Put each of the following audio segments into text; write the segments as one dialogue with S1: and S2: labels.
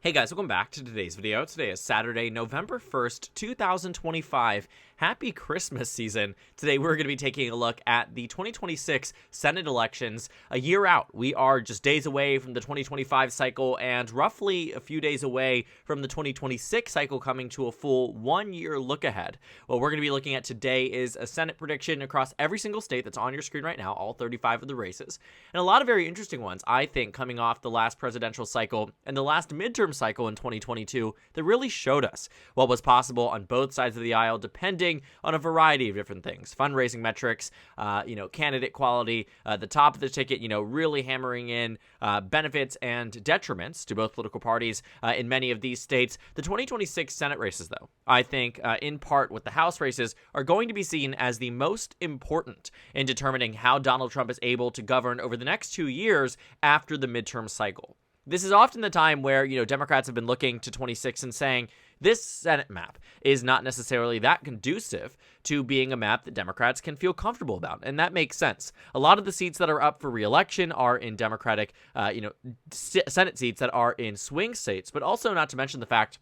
S1: Hey guys, welcome back to today's video. Today is Saturday, November 1st, 2025. Happy Christmas season. Today we're going to be taking a look at the 2026 Senate elections a year out. We are just days away from the 2025 cycle and roughly a few days away from the 2026 cycle coming to a full 1 year look ahead. What we're going to be looking at today is a Senate prediction across every single state that's on your screen right now, all 35 of the races, and a lot of very interesting ones, I think, coming off the last presidential cycle and the last midterm cycle in 2022 that really showed us what was possible on both sides of the aisle, depending on a variety of different things: fundraising metrics, candidate quality, the top of the ticket, really hammering in benefits and detriments to both political parties in many of these states. The 2026 Senate races, though, I think in part with the House races, are going to be seen as the most important in determining how Donald Trump is able to govern over the next 2 years after the midterm cycle. This is often the time where, Democrats have been looking to 26 and saying, this Senate map is not necessarily that conducive to being a map that Democrats can feel comfortable about. And that makes sense. A lot of the seats that are up for re-election are in Democratic, Senate seats that are in swing states, but also not to mention the fact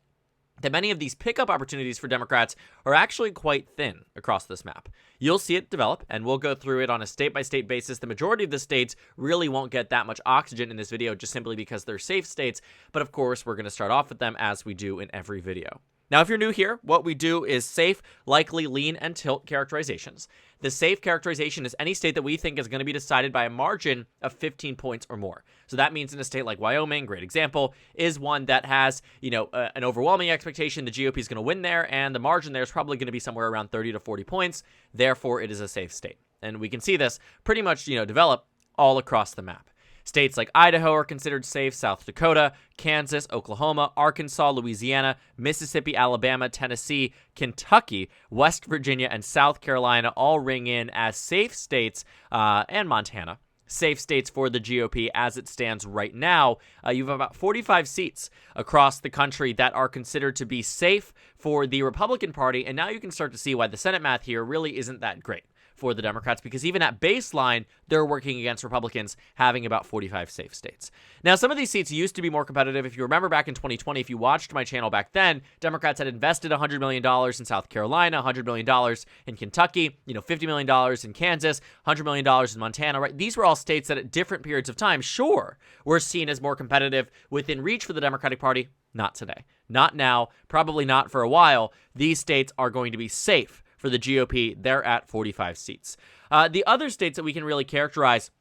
S1: that many of these pickup opportunities for Democrats are actually quite thin across this map. You'll see it develop, and we'll go through it on a state-by-state basis. The majority of the states really won't get that much oxygen in this video just simply because they're safe states, but of course, we're going to start off with them as we do in every video. Now, if you're new here, what we do is safe, likely, lean, and tilt characterizations. The safe characterization is any state that we think is going to be decided by a margin of 15 points or more. So that means in a state like Wyoming, great example, is one that has, an overwhelming expectation the GOP is going to win there, and the margin there is probably going to be somewhere around 30 to 40 points. Therefore, it is a safe state. And we can see this pretty much, develop all across the map. States like Idaho are considered safe, South Dakota, Kansas, Oklahoma, Arkansas, Louisiana, Mississippi, Alabama, Tennessee, Kentucky, West Virginia, and South Carolina all ring in as safe states, and Montana. Safe states for the GOP as it stands right now. You have about 45 seats across the country that are considered to be safe for the Republican Party, and now you can start to see why the Senate math here really isn't that great for the Democrats, because even at baseline, they're working against Republicans having about 45 safe states. Now, some of these seats used to be more competitive. If you remember back in 2020, if you watched my channel back then, Democrats had invested $100 million in South Carolina, $100 million in Kentucky, $50 million in Kansas, $100 million in Montana, right? These were all states that at different periods of time, sure, were seen as more competitive within reach for the Democratic Party. Not today. Not now. Probably not for a while. These states are going to be safe for the GOP. They're at 45 seats. The other states that we can really characterize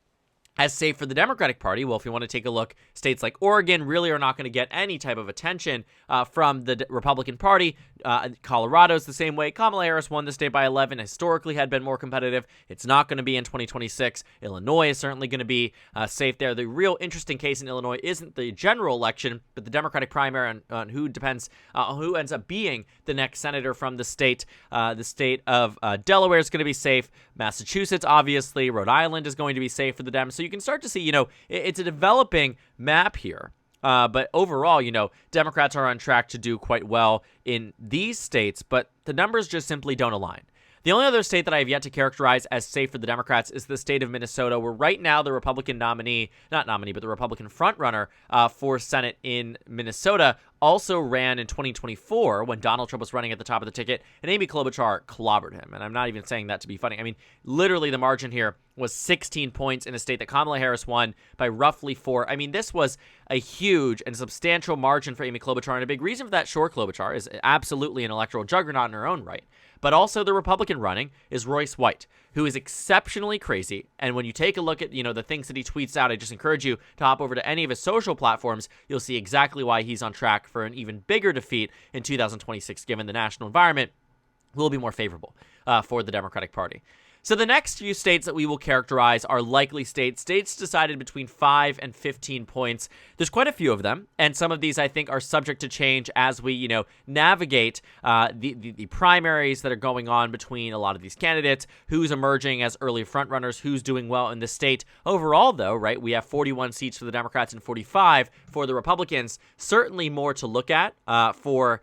S1: as safe for the Democratic Party, well, if you want to take a look, states like Oregon really are not going to get any type of attention from the Republican Party. Colorado's the same way. Kamala Harris won the state by 11, historically had been more competitive. It's not going to be in 2026. Illinois is certainly going to be safe there. The real interesting case in Illinois isn't the general election, but the Democratic primary on who ends up being the next senator from the state. The state of Delaware is going to be safe. Massachusetts, obviously. Rhode Island is going to be safe for the Dems. So you can start to see, it's a developing map here. But overall, Democrats are on track to do quite well in these states, but the numbers just simply don't align. The only other state that I have yet to characterize as safe for the Democrats is the state of Minnesota, where right now the Republican the Republican frontrunner for Senate in Minnesota also ran in 2024 when Donald Trump was running at the top of the ticket, and Amy Klobuchar clobbered him. And I'm not even saying that to be funny. I mean, literally the margin here was 16 points in a state that Kamala Harris won by roughly 4. I mean, this was a huge and substantial margin for Amy Klobuchar, and a big reason for that, sure, Klobuchar is absolutely an electoral juggernaut in her own right. But also the Republican running is Royce White, who is exceptionally crazy. And when you take a look at, the things that he tweets out, I just encourage you to hop over to any of his social platforms. You'll see exactly why he's on track for an even bigger defeat in 2026, given the national environment will be more favorable for the Democratic Party. So the next few states that we will characterize are likely states decided between 5 and 15 points. There's quite a few of them, and some of these I think are subject to change as we, navigate the primaries that are going on between a lot of these candidates, who's emerging as early frontrunners, who's doing well in the state. Overall, though, right, we have 41 seats for the Democrats and 45 for the Republicans. Certainly more to look at for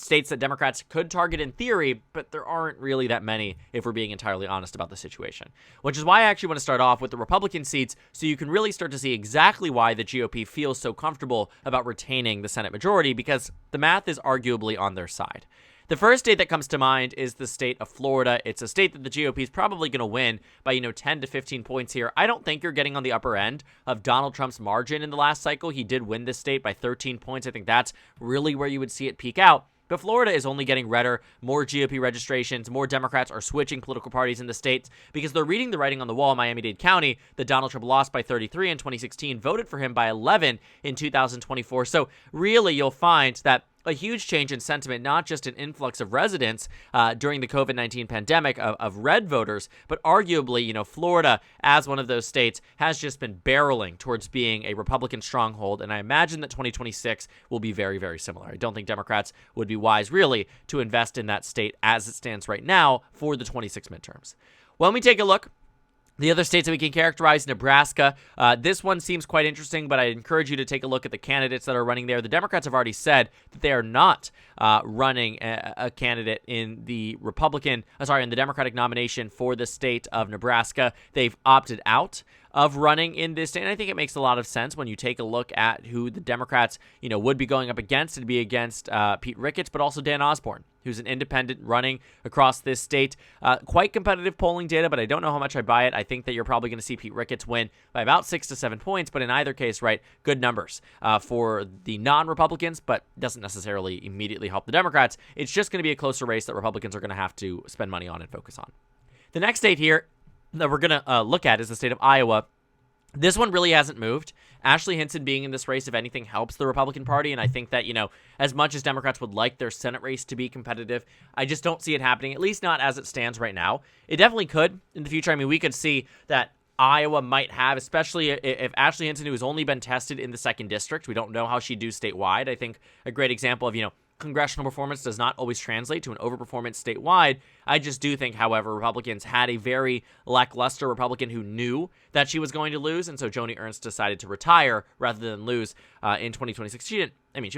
S1: states that Democrats could target in theory, but there aren't really that many if we're being entirely honest about the situation. Which is why I actually want to start off with the Republican seats so you can really start to see exactly why the GOP feels so comfortable about retaining the Senate majority, because the math is arguably on their side. The first state that comes to mind is the state of Florida. It's a state that the GOP is probably going to win by, 10 to 15 points here. I don't think you're getting on the upper end of Donald Trump's margin in the last cycle. He did win this state by 13 points. I think that's really where you would see it peak out. But Florida is only getting redder, more GOP registrations, more Democrats are switching political parties in the states because they're reading the writing on the wall in Miami-Dade County that Donald Trump lost by 33 in 2016, voted for him by 11 in 2024. So really, you'll find that a huge change in sentiment, not just an influx of residents during the COVID-19 pandemic of red voters, but arguably, Florida, as one of those states, has just been barreling towards being a Republican stronghold. And I imagine that 2026 will be very, very similar. I don't think Democrats would be wise, really, to invest in that state as it stands right now for the 26 midterms. When we take a look, the other states that we can characterize, Nebraska, this one seems quite interesting, but I encourage you to take a look at the candidates that are running there. The Democrats have already said that they are not running a candidate in the in the Democratic nomination for the state of Nebraska. They've opted out of running in this state, and I think it makes a lot of sense when you take a look at who the Democrats, would be going up against. It'd be against Pete Ricketts, but also Dan Osborne, who's an independent running across this state. Quite competitive polling data, but I don't know how much I buy it. I think that you're probably going to see Pete Ricketts win by about 6 to 7 points, but in either case, right, good numbers for the non-Republicans, but doesn't necessarily immediately help the Democrats. It's just going to be a closer race that Republicans are going to have to spend money on and focus on. The next state here that we're going to look at is the state of Iowa. This one really hasn't moved. Ashley Hinson being in this race, if anything, helps the Republican Party, and I think that, as much as Democrats would like their Senate race to be competitive, I just don't see it happening, at least not as it stands right now. It definitely could in the future. I mean, we could see that Iowa might have, especially if Ashley Hinson, who has only been tested in the 2nd district, we don't know how she'd do statewide. I think a great example of, congressional performance does not always translate to an overperformance statewide. I just do think, however, Republicans had a very lackluster Republican who knew that she was going to lose, and so Joni Ernst decided to retire rather than lose in 2026. She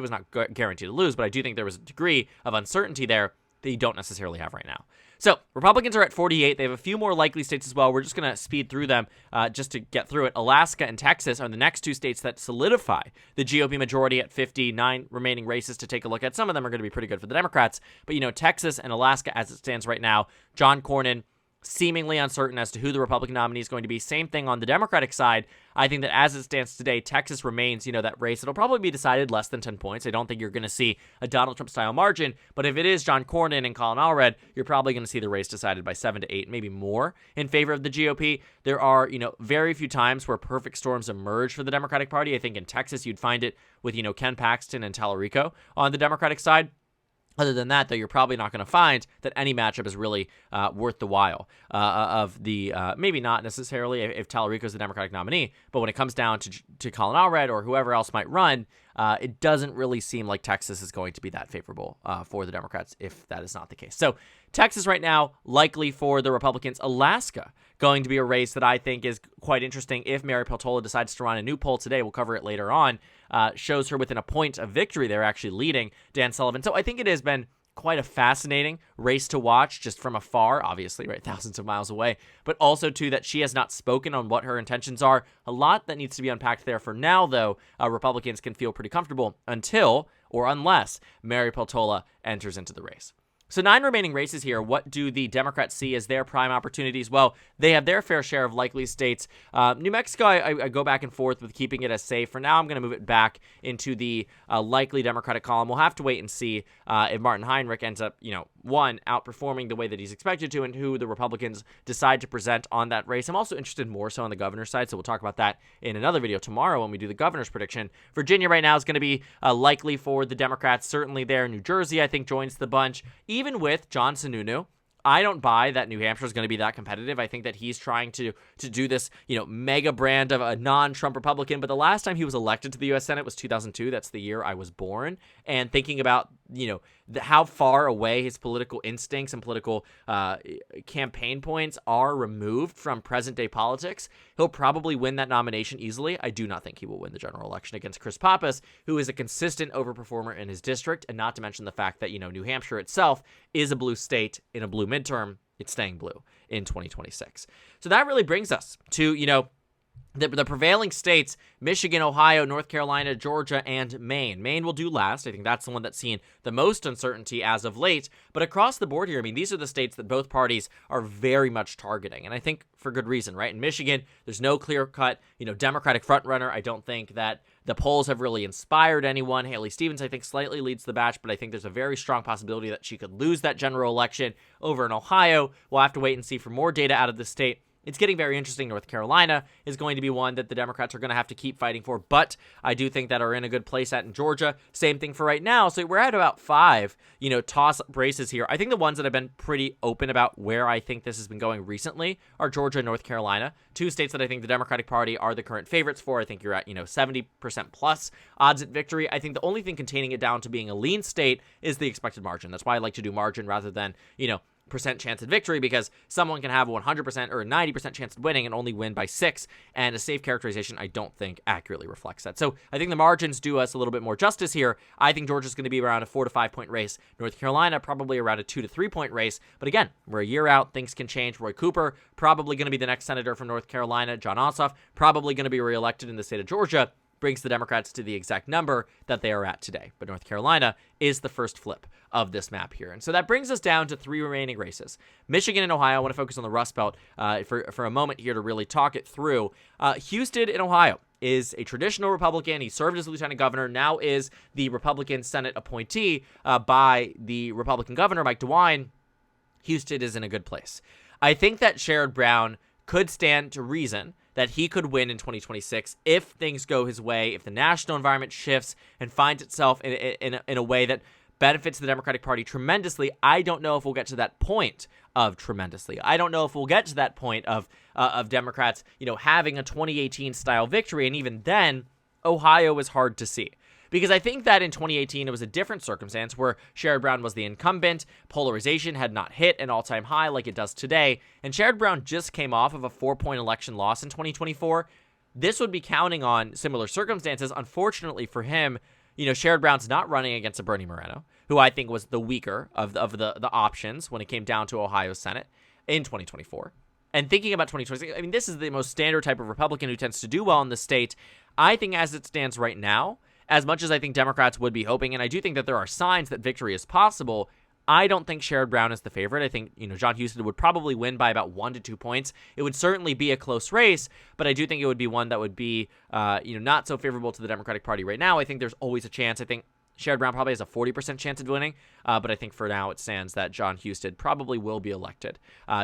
S1: was not guaranteed to lose, but I do think there was a degree of uncertainty there that you don't necessarily have right now. So Republicans are at 48. They have a few more likely states as well. We're just going to speed through them just to get through it. Alaska and Texas are the next two states that solidify the GOP majority at 59 remaining races to take a look at. Some of them are going to be pretty good for the Democrats. But, Texas and Alaska, as it stands right now, John Cornyn, seemingly uncertain as to who the Republican nominee is going to be. Same thing on the Democratic side. I think that as it stands today, Texas remains, that race. It'll probably be decided less than 10 points. I don't think you're going to see a Donald Trump-style margin, but if it is John Cornyn and Colin Allred, you're probably going to see the race decided by 7 to 8, maybe more in favor of the GOP. There are, very few times where perfect storms emerge for the Democratic Party. I think in Texas, you'd find it with, Ken Paxton and Tallarico on the Democratic side. Other than that, though, you're probably not going to find that any matchup is really worth the while of the maybe not necessarily if Tallarico is the Democratic nominee, but when it comes down to Colin Allred or whoever else might run, it doesn't really seem like Texas is going to be that favorable for the Democrats if that is not the case. So Texas right now, likely for the Republicans. Alaska, going to be a race that I think is quite interesting if Mary Peltola decides to run. A new poll today, we'll cover it later on, shows her within a point of victory. They're actually leading Dan Sullivan. So I think it has been quite a fascinating race to watch just from afar, obviously, right, thousands of miles away, but also, too, that she has not spoken on what her intentions are. A lot that needs to be unpacked there. For now, though, Republicans can feel pretty comfortable until or unless Mary Peltola enters into the race. So 9 remaining races here. What do the Democrats see as their prime opportunities? Well, they have their fair share of likely states. New Mexico, I go back and forth with keeping it as safe. For now, I'm going to move it back into the likely Democratic column. We'll have to wait and see if Martin Heinrich ends up, one, outperforming the way that he's expected to and who the Republicans decide to present on that race. I'm also interested more so on the governor's side, so we'll talk about that in another video tomorrow when we do the governor's prediction. Virginia right now is going to be likely for the Democrats, certainly there. New Jersey, I think, joins the bunch. Even with John Sununu, I don't buy that New Hampshire is going to be that competitive. I think that he's trying to do this, mega brand of a non-Trump Republican. But the last time he was elected to the U.S. Senate was 2002. That's the year I was born. And thinking about how far away his political instincts and political campaign points are removed from present-day politics, he'll probably win that nomination easily. I do not think he will win the general election against Chris Pappas, who is a consistent overperformer in his district, and not to mention the fact that, New Hampshire itself is a blue state in a blue midterm. It's staying blue in 2026. So that really brings us to, the prevailing states: Michigan, Ohio, North Carolina, Georgia, and Maine. Maine will do last. I think that's the one that's seen the most uncertainty as of late. But across the board here, these are the states that both parties are very much targeting. And I think for good reason, right? In Michigan, there's no clear-cut, Democratic frontrunner. I don't think that the polls have really inspired anyone. Haley Stevens, I think, slightly leads the batch, but I think there's a very strong possibility that she could lose that general election. Over in Ohio, we'll have to wait and see for more data out of the state. It's getting very interesting. North Carolina is going to be one that the Democrats are going to have to keep fighting for, but I do think that are in a good place at in Georgia. Same thing for right now. So we're at about 5, toss-up races here. I think the ones that have been pretty open about where I think this has been going recently are Georgia and North Carolina, 2 states that I think the Democratic Party are the current favorites for. I think you're at, 70% plus odds at victory. I think the only thing containing it down to being a lean state is the expected margin. That's why I like to do margin rather than, percent chance of victory, because someone can have a 100% or a 90% chance of winning and only win by 6, and a safe characterization I don't think accurately reflects that. So I think the margins do us a little bit more justice here. I think Georgia's going to be around a 4 to 5 point race. North Carolina probably around a 2 to 3 point race. But again, we're a year out. Things can change. Roy Cooper probably going to be the next senator from North Carolina. John Ossoff probably going to be reelected in the state of Georgia. Brings the Democrats to the exact number that they are at today. But North Carolina is the first flip of this map here. And so that brings us down to 3 remaining races. Michigan and Ohio. I want to focus on the Rust Belt for a moment here to really talk it through. Houston in Ohio is a traditional Republican. He served as lieutenant governor, now is the Republican Senate appointee by the Republican governor, Mike DeWine. Houston is in a good place. I think that Sherrod Brown could stand to reason that he could win in 2026 if things go his way, if the national environment shifts and finds itself in a way that benefits the Democratic Party tremendously. I don't know if we'll get to that point of tremendously. I don't know if we'll get to that point of Democrats, having a 2018 style victory. And even then, Ohio is hard to see. Because I think that in 2018, it was a different circumstance where Sherrod Brown was the incumbent. Polarization had not hit an all-time high like it does today. And Sherrod Brown just came off of a 4-point election loss in 2024. This would be counting on similar circumstances. Unfortunately for him, Sherrod Brown's not running against a Bernie Moreno, who I think was the weaker of the options when it came down to Ohio Senate in 2024. And thinking about 2026, this is the most standard type of Republican who tends to do well in the state. I think as it stands right now, as much as I think Democrats would be hoping, and I do think that there are signs that victory is possible, I don't think Sherrod Brown is the favorite. I think, John Husted would probably win by about 1 to 2 points. It would certainly be a close race, but I do think it would be one that would be, not so favorable to the Democratic Party right now. I think there's always a chance. I think Sherrod Brown probably has a 40% chance of winning, but I think for now it stands that John Husted probably will be elected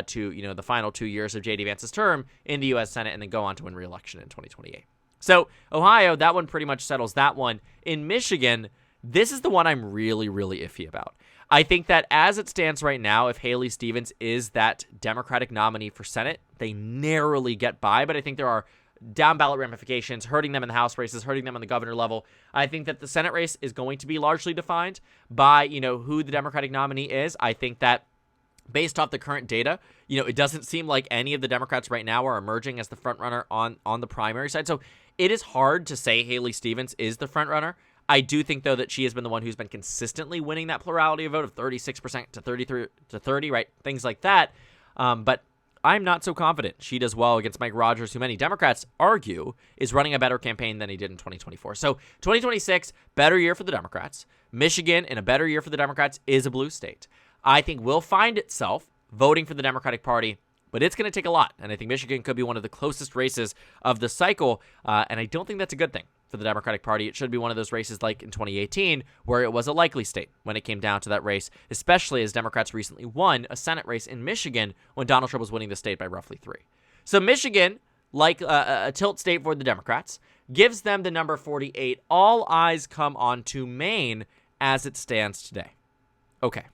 S1: to, the final 2 years of J.D. Vance's term in the U.S. Senate and then go on to win re-election in 2028. So Ohio, that one pretty much settles that one. In Michigan, this is the one I'm really, really iffy about. I think that as it stands right now, if Haley Stevens is that Democratic nominee for Senate, they narrowly get by, but I think there are down ballot ramifications, hurting them in the House races, hurting them on the governor level. I think that the Senate race is going to be largely defined by, who the Democratic nominee is. I think that based off the current data, it doesn't seem like any of the Democrats right now are emerging as the front runner on the primary side. So it is hard to say Haley Stevens is the front runner. I do think, though, that she has been the one who's been consistently winning that plurality of vote of 36% to 33 to 30, right? Things like that. But I'm not so confident she does well against Mike Rogers, who many Democrats argue is running a better campaign than he did in 2024. So 2026, better year for the Democrats. Michigan, in a better year for the Democrats, is a blue state. I think will find itself voting for the Democratic Party, but it's going to take a lot. And I think Michigan could be one of the closest races of the cycle. And I don't think that's a good thing for the Democratic Party. It should be one of those races like in 2018, where it was a likely state when it came down to that race, especially as Democrats recently won a Senate race in Michigan when Donald Trump was winning the state by roughly 3. So Michigan, like a tilt state for the Democrats, gives them the number 48. All eyes come on to Maine as it stands today. Okay.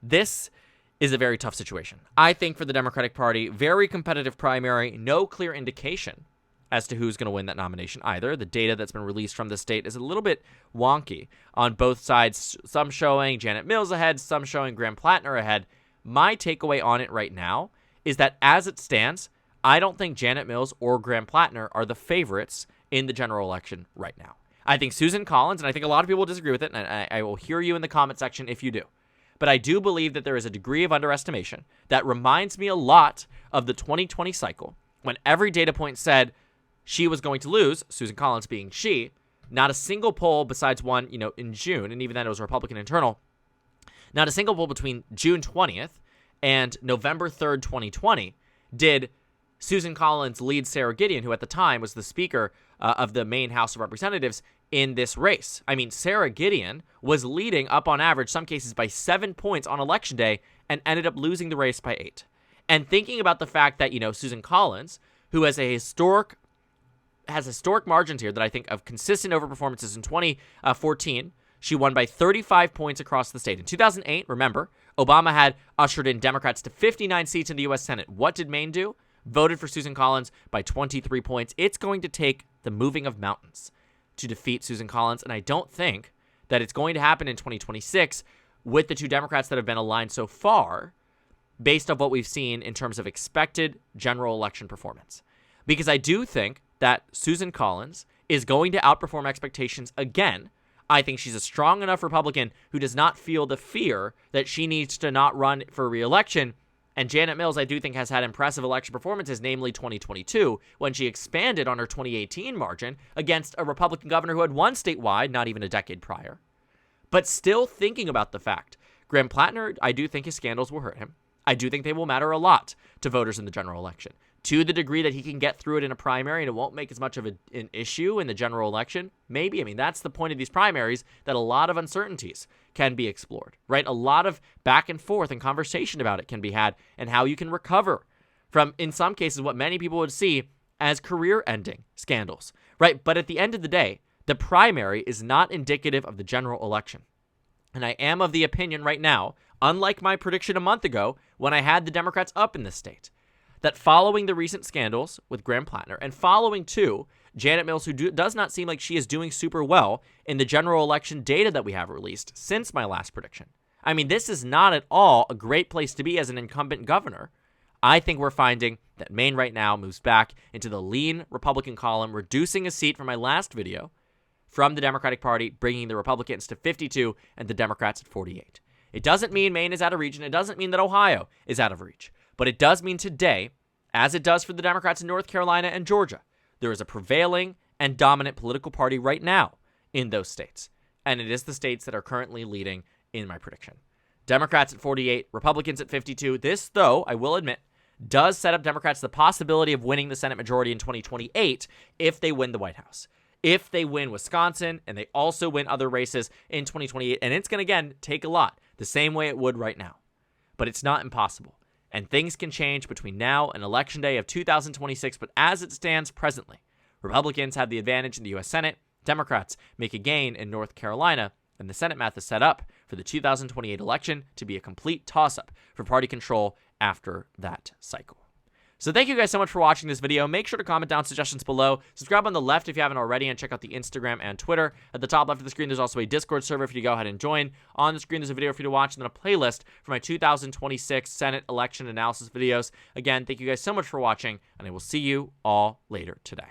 S1: This is a very tough situation. I think for the Democratic Party, very competitive primary, no clear indication as to who's going to win that nomination either. The data that's been released from the state is a little bit wonky on both sides, some showing Janet Mills ahead, some showing Graham Plattner ahead. My takeaway on it right now is that as it stands, I don't think Janet Mills or Graham Plattner are the favorites in the general election right now. I think Susan Collins, and I think a lot of people will disagree with it, and I will hear you in the comment section if you do. But I do believe that there is a degree of underestimation that reminds me a lot of the 2020 cycle, when every data point said she was going to lose, Susan Collins being she. Not a single poll besides one, in June, and even then it was Republican internal. Not a single poll between June 20th and November 3rd, 2020, did Susan Collins lead Sarah Gideon, who at the time was the Speaker of the Maine House of Representatives, in this race. I mean, Sarah Gideon was leading up on average, some cases by 7 points on Election Day, and ended up losing the race by 8. And thinking about the fact that, Susan Collins, who has historic margins here that I think of consistent overperformances in 2014. She won by 35 points across the state. In 2008, remember, Obama had ushered in Democrats to 59 seats in the U.S. Senate. What did Maine do? Voted for Susan Collins by 23 points. It's going to take the moving of mountains to defeat Susan Collins, and I don't think that it's going to happen in 2026 with the two Democrats that have been aligned so far based on what we've seen in terms of expected general election performance. Because I do think that Susan Collins is going to outperform expectations again. I think she's a strong enough Republican who does not feel the fear that she needs to not run for re-election. And Janet Mills, I do think, has had impressive election performances, namely 2022, when she expanded on her 2018 margin against a Republican governor who had won statewide not even a decade prior. But still thinking about the fact, Graham Plattner, I do think his scandals will hurt him. I do think they will matter a lot to voters in the general election. To the degree that he can get through it in a primary and it won't make as much of an issue in the general election, maybe. I mean, that's the point of these primaries, that a lot of uncertainties can be explored, right? A lot of back and forth and conversation about it can be had, and how you can recover from, in some cases, what many people would see as career-ending scandals, right? But at the end of the day, the primary is not indicative of the general election. And I am of the opinion right now, unlike my prediction a month ago when I had the Democrats up in this state, that following the recent scandals with Graham Plattner and following, too, Janet Mills, who does not seem like she is doing super well in the general election data that we have released since my last prediction. I mean, this is not at all a great place to be as an incumbent governor. I think we're finding that Maine right now moves back into the lean Republican column, reducing a seat from my last video from the Democratic Party, bringing the Republicans to 52 and the Democrats at 48. It doesn't mean Maine is out of reach, and it doesn't mean that Ohio is out of reach. But it does mean today, as it does for the Democrats in North Carolina and Georgia, there is a prevailing and dominant political party right now in those states. And it is the states that are currently leading in my prediction. Democrats at 48, Republicans at 52. This, though, I will admit, does set up Democrats the possibility of winning the Senate majority in 2028 if they win the White House. If they win Wisconsin and they also win other races in 2028. And it's going to, again, take a lot, the same way it would right now. But it's not impossible. And things can change between now and Election Day of 2026, but as it stands presently, Republicans have the advantage in the U.S. Senate, Democrats make a gain in North Carolina, and the Senate math is set up for the 2028 election to be a complete toss-up for party control after that cycle. So thank you guys so much for watching this video. Make sure to comment down suggestions below. Subscribe on the left if you haven't already, and check out the Instagram and Twitter. At the top left of the screen, there's also a Discord server for you to go ahead and join. On the screen, there's a video for you to watch, and then a playlist for my 2026 Senate election analysis videos. Again, thank you guys so much for watching, and I will see you all later today.